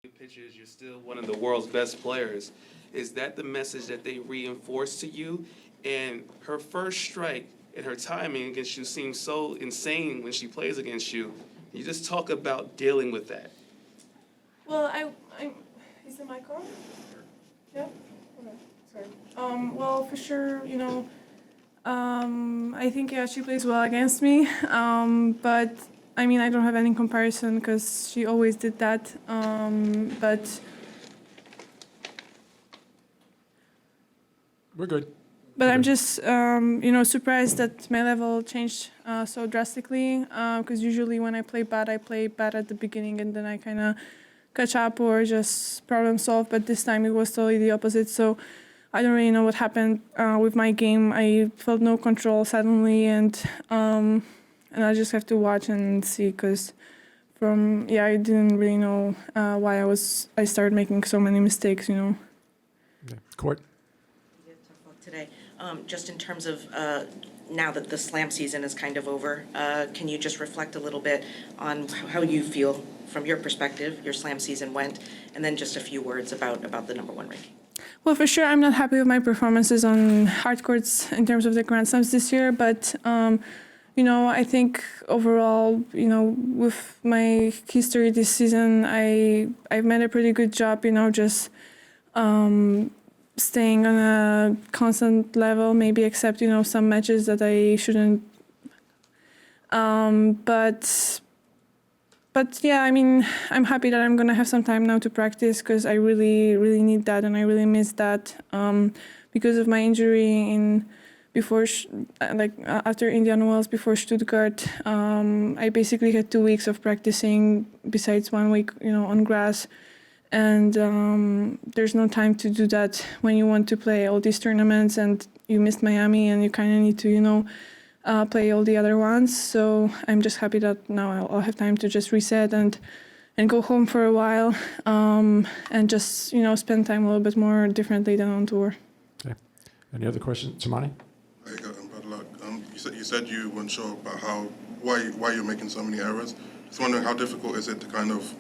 Pitches, you're still one of the world's best players. Is that the message that they reinforce to you? And her first strike and her timing against you seems so insane when she plays against you. You just talk about dealing with that. Well, is the mic on? Yeah? Okay, sorry. Well, for sure, I think, yeah, she plays well against me. But, I mean, I don't have any comparison because she always did that. But We're good. But I'm just, surprised that my level changed so drastically. Because usually when I play bad at the beginning, and then I kind of catch up or just problem solve. But this time it was totally the opposite. So I don't really know what happened with my game. I felt no control suddenly, and I just have to watch and see. Because I didn't really know why I started making so many mistakes. Okay. Court. Today. Just in terms of now that the slam season is kind of over, can you just reflect a little bit on how you feel from your perspective, your slam season went, and then just a few words about the number one ranking? Well, for sure, I'm not happy with my performances on hard courts in terms of the Grand Slams this year, but I think overall, with my history this season, I've made a pretty good job, just staying on a constant level, maybe except, some matches that I shouldn't. But yeah, I mean, I'm happy that I'm going to have some time now to practice because I really, really need that and I really miss that because of my injury after Indian Wells, before Stuttgart. I basically had 2 weeks of practicing besides 1 week, on grass. And there's no time to do that when you want to play all these tournaments and you missed Miami and you kind of need to, play all the other ones. So I'm just happy that now I'll have time to just reset and go home for a while and just, spend time a little bit more differently than on tour. Okay. Any other questions? Samani? Hey, bad luck. You said you weren't sure about why you're making so many errors. Just wondering how difficult is it to kind of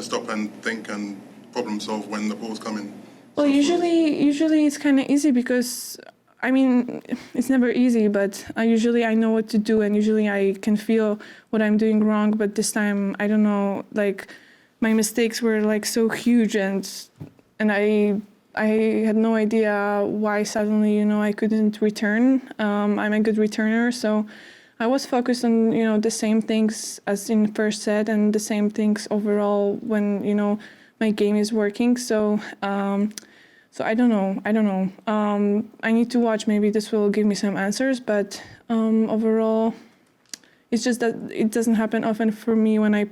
stop and think and problem solve when the ball's coming? Well, usually it's kind of easy because, I mean, it's never easy, but usually I know what to do and usually I can feel what I'm doing wrong. But this time, I don't know, my mistakes were so huge and I had no idea why suddenly, I couldn't return. I'm a good returner, so I was focused on, the same things as in the first set and the same things overall when, my game is working. So I don't know. I need to watch. Maybe this will give me some answers. But overall, it's just that it doesn't happen often for me when I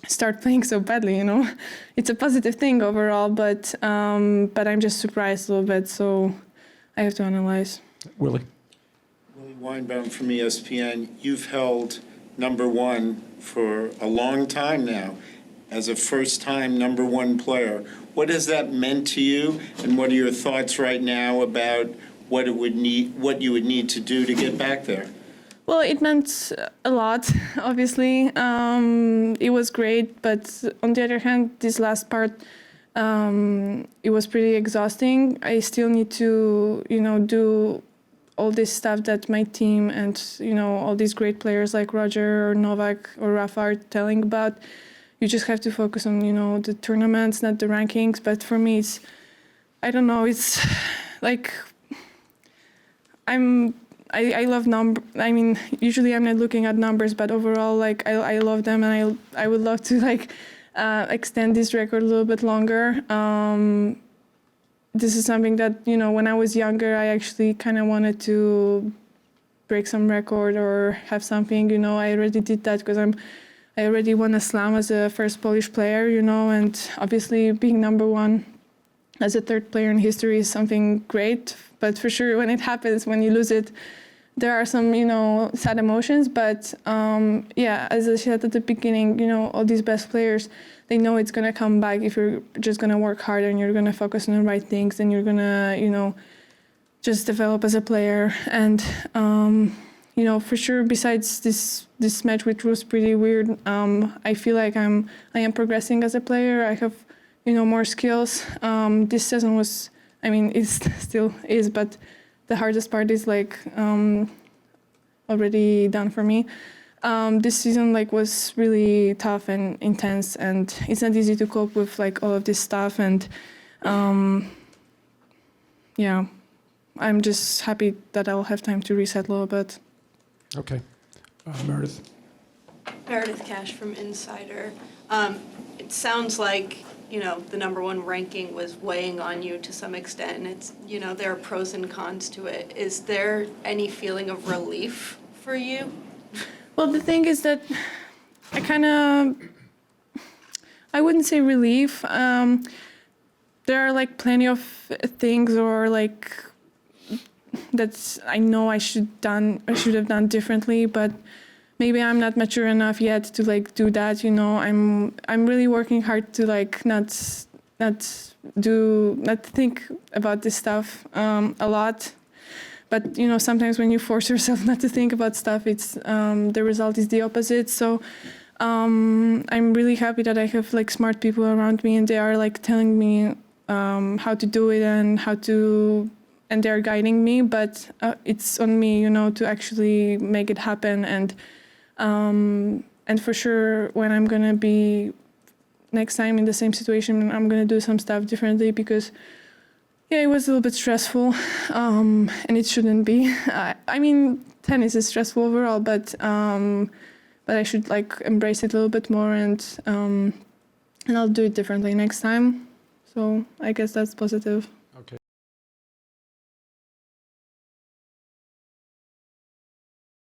start playing so badly. It's a positive thing overall, but I'm just surprised a little bit. So I have to analyze. Willie. Willie Weinbaum from ESPN. You've held number one for a long time now as a first-time number one player. What has that meant to you, and what are your thoughts right now about what you would need to do to get back there? Well, it meant a lot, obviously. It was great, but on the other hand, this last part, it was pretty exhausting. I still need to, do all this stuff that my team and, all these great players like Roger or Novak or Rafa are telling about. You just have to focus on, the tournaments, not the rankings. But for me, I don't know, it's I love numbers. I mean, usually I'm not looking at numbers, but overall, I love them, and I would love to extend this record a little bit longer. This is something that, when I was younger, I actually kind of wanted to break some record or have something. I already did that because I already won a slam as a first Polish player, and obviously being number one as a third player in history is something great. But for sure, when it happens, when you lose it, there are some, sad emotions. But as I said at the beginning, all these best players, they know it's going to come back if you're just going to work hard and you're going to focus on the right things and you're going to, just develop as a player. And for sure, besides this match, which was pretty weird, I feel like I am progressing as a player. I have more skills. This season was, I mean, it still is, but the hardest part is like already done for me. This season like was really tough and intense, and it's not easy to cope with like all of this stuff. And yeah, I'm just happy that I'll have time to reset a little bit. Okay. Meredith. Meredith Cash from Insider. It sounds like, the number one ranking was weighing on you to some extent, and it's, there are pros and cons to it. Is there any feeling of relief for you? Well, the thing is that I wouldn't say relief. There are like plenty of things or like that I know I should have done differently, but maybe I'm not mature enough yet to like do that. I'm really working hard to like not think about this stuff a lot. But sometimes when you force yourself not to think about stuff, it's the result is the opposite. So I'm really happy that I have like smart people around me, and they are like telling me how to do it and they're guiding me. But it's on me, to actually make it happen. And for sure, when I'm gonna be next time in the same situation, I'm gonna do some stuff differently because. Yeah, it was a little bit stressful, and it shouldn't be. I mean, tennis is stressful overall, but I should like embrace it a little bit more, and I'll do it differently next time. So I guess that's positive.